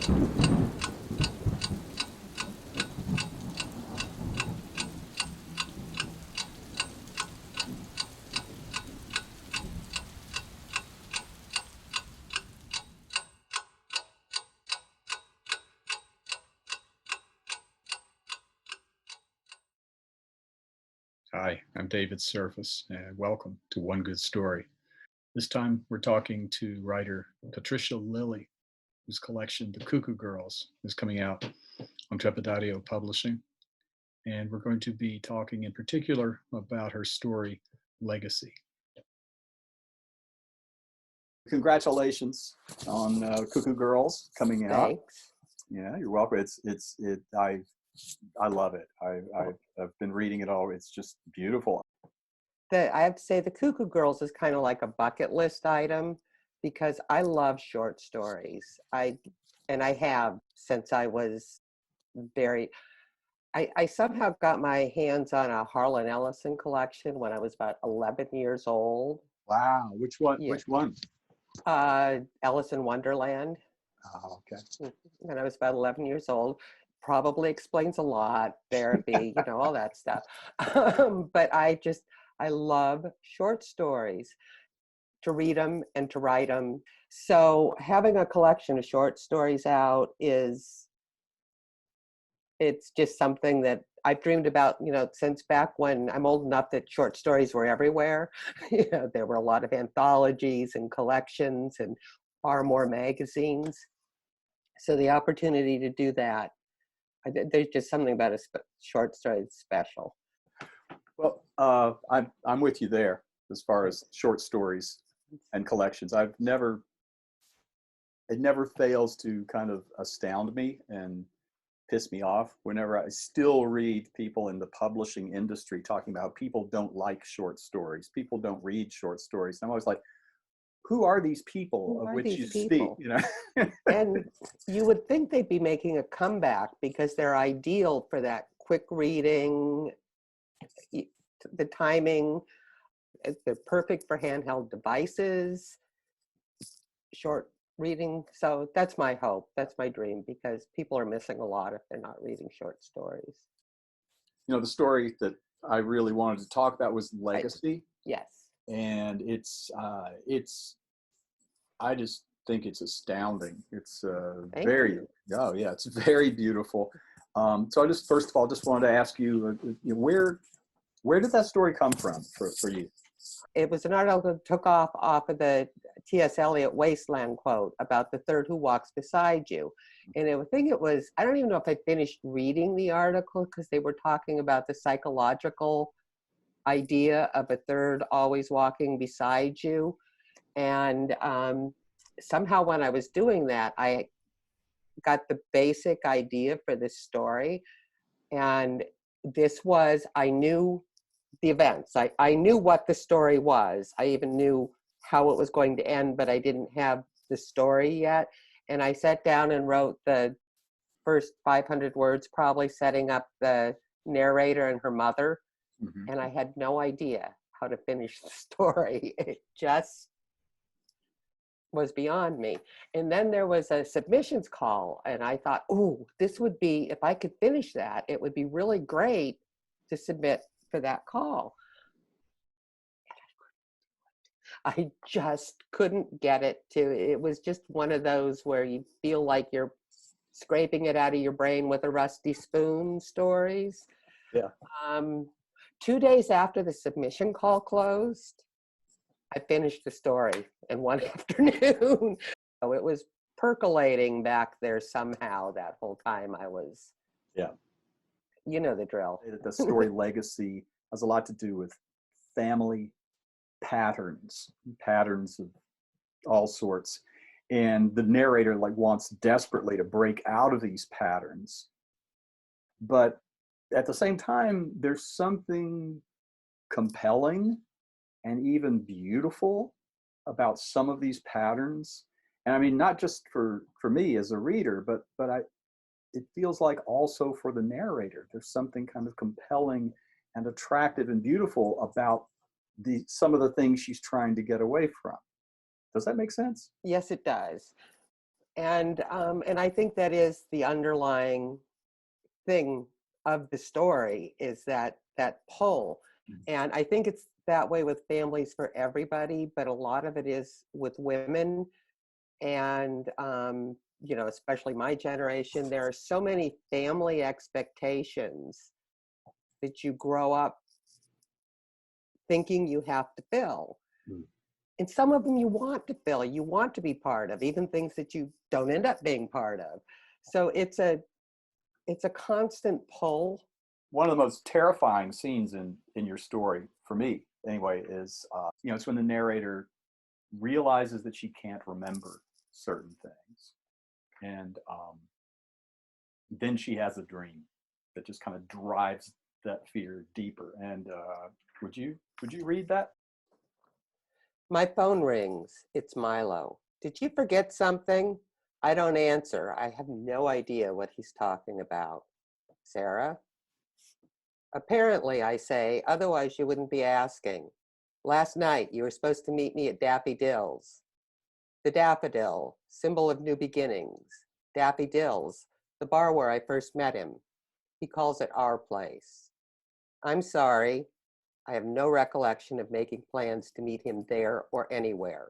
Hi, I'm David Surface, and welcome to One Good Story. This time we're talking to writer Patricia Lillie, whose collection, The Cuckoo Girls, is coming out on Trepidatio Publishing. And we're going to be talking in particular about her story, Legacy. Congratulations on Cuckoo Girls coming out. Thanks. Yeah, you're welcome. I love it. I've been reading it all. It's just beautiful. I have to say the Cuckoo Girls is kind of like a bucket list item because I love short stories. I have since I was I somehow got my hands on a Harlan Ellison collection when I was about 11 years old. Wow. Which one? Yeah. Which one? Alice in Wonderland. Oh, okay. When I was about 11 years old. Probably explains a lot, therapy, all that stuff. But I love short stories, to read them and to write them. So having a collection of short stories out it's just something that I've dreamed about, since back when I'm old enough that short stories were everywhere. There were a lot of anthologies and collections and far more magazines. So the opportunity to do that, there's just something about a short story that's special. Well, I'm with you there as far as short stories and collections. It never fails to kind of astound me and piss me off whenever I still read people in the publishing industry talking about how people don't like short stories. People don't read short stories. And I'm always like, who are these people of which you speak? And you would think they'd be making a comeback because they're ideal for that quick reading, the timing. They're perfect for handheld devices, short reading. So that's my hope. That's my dream, because people are missing a lot if they're not reading short stories. The story that I really wanted to talk about was Legacy. Yes. And I just think it's astounding. It's it's very beautiful. So I first of all, wanted to ask you, where did that story come from for you? It was an article that took off of the T.S. Eliot Wasteland quote about the third who walks beside you. And I don't even know if I finished reading the article because they were talking about the psychological idea of a third always walking beside you. And somehow when I was doing that, I got the basic idea for this story. And I knew the events. I knew what the story was. I even knew how it was going to end, but I didn't have the story yet. And I sat down and wrote the first 500 words, probably setting up the narrator and her mother. Mm-hmm. And I had no idea how to finish the story. It just was beyond me. And then there was a submissions call, and I thought, this would be, if I could finish that, it would be really great to submit for that call. I just couldn't get it was just one of those where you feel like you're scraping it out of your brain with a rusty spoon stories. Yeah. 2 days after the submission call closed, I finished the story in one afternoon. So it was percolating back there somehow that whole time I was. Yeah. You know the drill. The story Legacy has a lot to do with family patterns of all sorts. And the narrator wants desperately to break out of these patterns. But at the same time, there's something compelling and even beautiful about some of these patterns. And I mean, not just for me as a reader, but it feels like also for the narrator, there's something kind of compelling and attractive and beautiful about some of the things she's trying to get away from. Does that make sense? Yes, it does. And I think that is the underlying thing of the story, is that pull. And I think it's that way with families for everybody, but a lot of it is with women. And you know, especially my generation, there are so many family expectations that you grow up thinking you have to fill. And some of them you want to fill, you want to be part of, even things that you don't end up being part of. So it's a constant pull. One of the most terrifying scenes in your story, for me anyway, is you know, it's when the narrator realizes that she can't remember certain things, and then she has a dream that just kind of drives that fear deeper. And would you read that? My phone rings. It's Milo. Did you forget something? I don't answer. I have no idea what he's talking about. Sarah? Apparently, I say, otherwise you wouldn't be asking. Last night, you were supposed to meet me at Daffy Dill's. The daffodil, symbol of new beginnings. Daffy Dill's, the bar where I first met him. He calls it our place. I'm sorry. I have no recollection of making plans to meet him there or anywhere.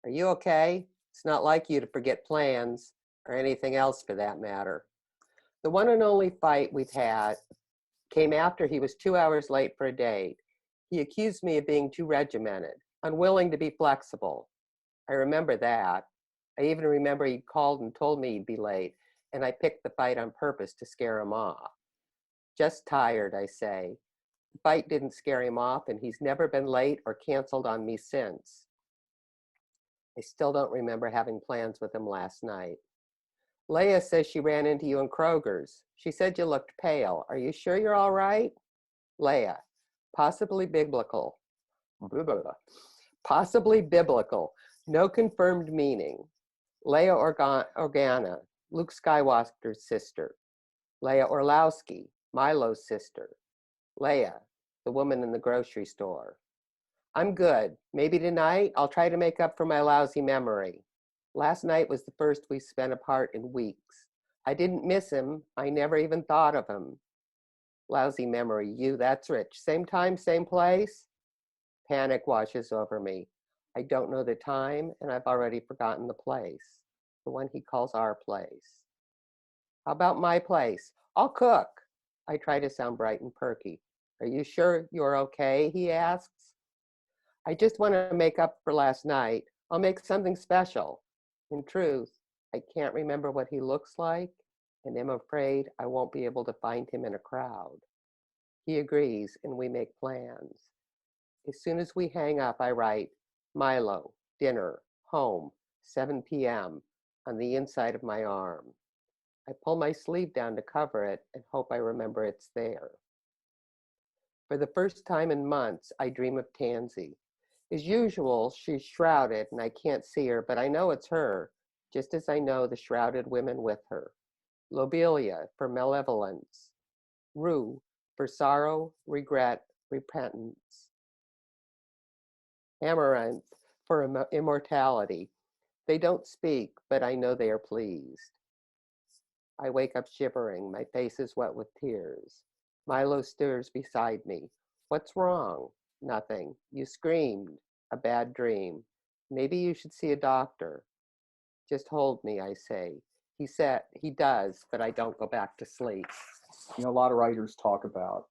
Are you okay? It's not like you to forget plans, or anything else for that matter. The one and only fight we've had came after he was 2 hours late for a date. He accused me of being too regimented, unwilling to be flexible. I remember that. I even remember he called and told me he'd be late, and I picked the fight on purpose to scare him off. Just tired, I say. The fight didn't scare him off, and he's never been late or canceled on me since. I still don't remember having plans with him last night. Leah says she ran into you in Kroger's. She said you looked pale. Are you sure you're all right? Leah, possibly biblical. Possibly biblical. No confirmed meaning. Leah Organa, Luke Skywalker's sister. Leah Orlowski, Milo's sister. Leah, the woman in the grocery store. I'm good. Maybe tonight I'll try to make up for my lousy memory. Last night was the first we spent apart in weeks. I didn't miss him. I never even thought of him. Lousy memory, you, that's rich. Same time, same place? Panic washes over me. I don't know the time, and I've already forgotten the place. The one he calls our place. How about my place? I'll cook. I try to sound bright and perky. Are you sure you're okay? He asks. I just want to make up for last night. I'll make something special. In truth, I can't remember what he looks like, and I'm afraid I won't be able to find him in a crowd. He agrees, and we make plans. As soon as we hang up, I write, Milo, dinner, home, 7 p.m., on the inside of my arm. I pull my sleeve down to cover it and hope I remember it's there. For the first time in months, I dream of Tansy. As usual, she's shrouded and I can't see her, but I know it's her, just as I know the shrouded women with her. Lobelia for malevolence. Rue for sorrow, regret, repentance. Amaranth for immortality. They don't speak, but I know they are pleased. I wake up shivering, my face is wet with tears. Milo stirs beside me. What's wrong? Nothing. You screamed. A bad dream. Maybe you should see a doctor. Just hold me, I say. He said he does, but I don't go back to sleep. You know, a lot of writers talk about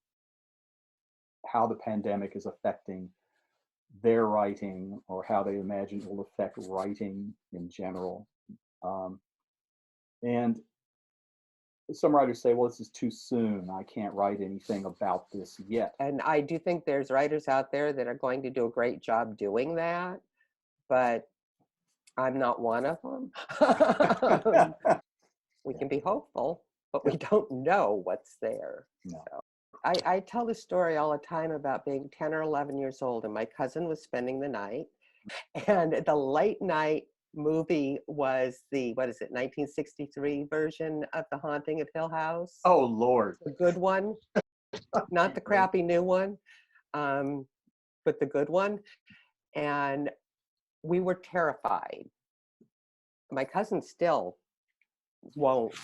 how the pandemic is affecting their writing, or how they imagine it will affect writing in general. And some writers say, well, this is too soon. I can't write anything about this yet. And I do think there's writers out there that are going to do a great job doing that, but I'm not one of them. We can be hopeful, but we don't know what's there. No. So I tell the story all the time about being 10 or 11 years old, and my cousin was spending the night, and the late night movie was the, 1963 version of The Haunting of Hill House. Oh, Lord. The good one, not the crappy new one, but the good one. And we were terrified. my cousin still won't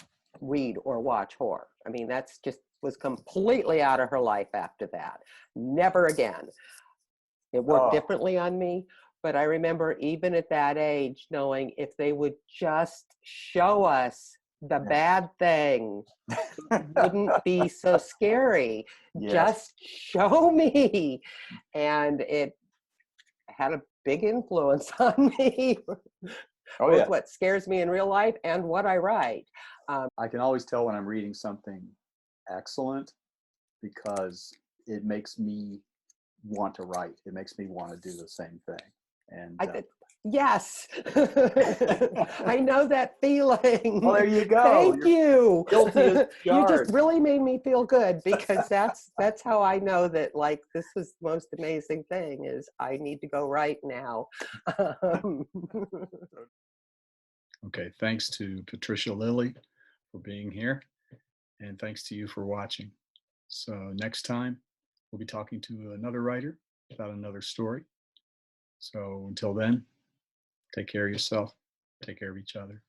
read or watch horror. I mean, that's just was completely out of her life after that. Never again. It worked differently on me, but I remember even at that age knowing if they would just show us the bad thing, it wouldn't be so scary. Yes. Just show me. And it had a big influence on me. Oh, Both yeah. what scares me in real life and what I write. I can always tell when I'm reading something excellent because it makes me want to write. It makes me want to do the same thing. And yes, I know that feeling. well, there you go. Thank you. Guilty as You just charged. really made me feel good, because that's how I know that, like, this was the most amazing thing is I need to go write now. Okay, thanks to Patricia Lillie for being here, and thanks to you for watching. So next time, we'll be talking to another writer about another story. So until then, take care of yourself, take care of each other.